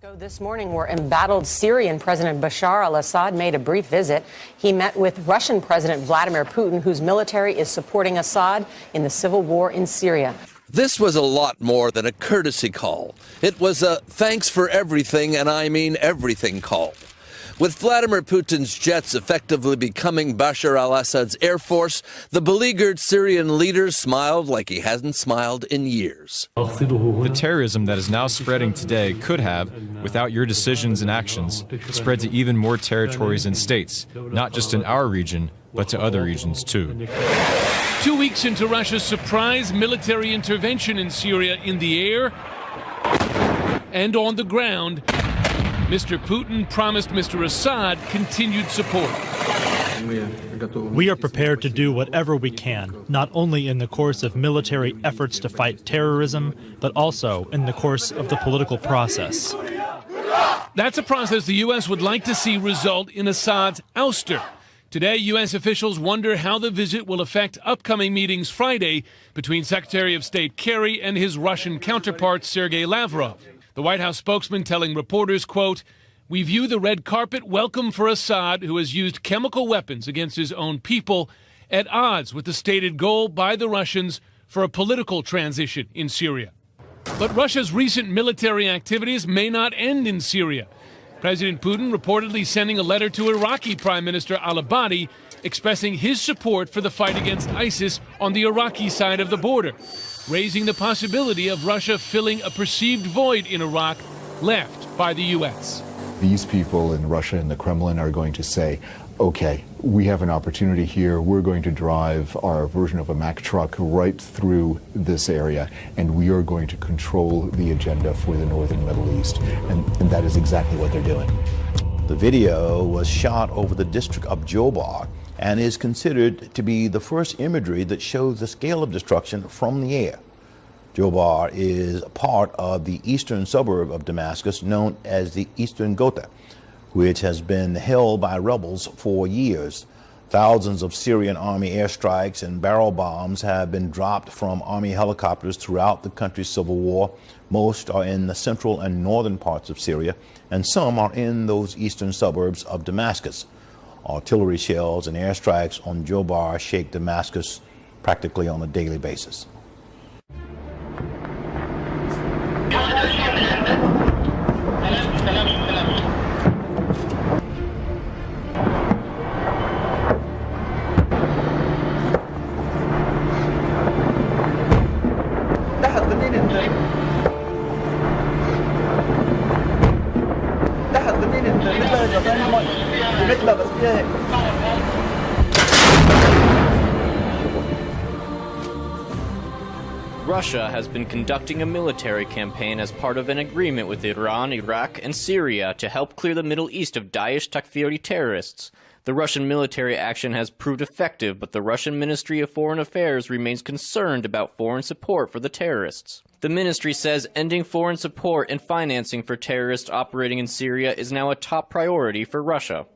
Moscow this morning, where embattled Syrian President Bashar al-Assad made a brief visit. He met with Russian President Vladimir Putin, whose military is supporting Assad in the civil war in Syria. This was a lot more than a courtesy call. It was a thanks for everything, and I mean everything call. With Vladimir Putin's jets effectively becoming Bashar al-Assad's air force, the beleaguered Syrian leader smiled like he hasn't smiled in years. The terrorism that is now spreading today could have, without your decisions and actions, spread to even more territories and states, not just in our region, but to other regions too. 2 weeks into Russia's surprise military intervention in Syria in the air and on the ground, Mr. Putin promised Mr. Assad continued support. We are prepared to do whatever we can, not only in the course of military efforts to fight terrorism, but also in the course of the political process. That's a process the U.S. would like to see result in Assad's ouster. Today, U.S. officials wonder how the visit will affect upcoming meetings Friday between Secretary of State Kerry and his Russian counterpart, Sergei Lavrov. The White House spokesman telling reporters, quote, "We view the red carpet welcome for Assad, who has used chemical weapons against his own people, at odds with the stated goal by the Russians for a political transition in Syria." But Russia's recent military activities may not end in Syria. President Putin reportedly sending a letter to Iraqi Prime Minister al-Abadi expressing his support for the fight against ISIS on the Iraqi side of the border, raising the possibility of Russia filling a perceived void in Iraq left by the U.S. These people in Russia and the Kremlin are going to say, okay, we have an opportunity here. We're going to drive our version of a Mack truck right through this area, and we are going to control the agenda for the northern Middle East. And that is exactly what they're doing. The video was shot over the district of Jobar and is considered to be the first imagery that shows the scale of destruction from the air. Jobar is part of the eastern suburb of Damascus known as the Eastern Ghouta, which has been held by rebels for years. Thousands of Syrian army airstrikes and barrel bombs have been dropped from army helicopters throughout the country's civil war. Most are in the central and northern parts of Syria, and some are in those eastern suburbs of Damascus. Artillery shells and airstrikes on Jobar shake Damascus practically on a daily basis. Russia has been conducting a military campaign as part of an agreement with Iran, Iraq, and Syria to help clear the Middle East of Daesh Takfiri terrorists. The Russian military action has proved effective, but the Russian Ministry of Foreign Affairs remains concerned about foreign support for the terrorists. The ministry says ending foreign support and financing for terrorists operating in Syria is now a top priority for Russia.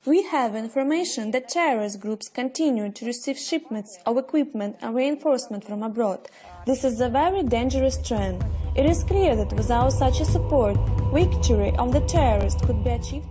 We have information that terrorist groups continue to receive shipments of equipment and reinforcement from abroad. This is a very dangerous trend. It is clear that without such a support, victory of the terrorists could be achieved.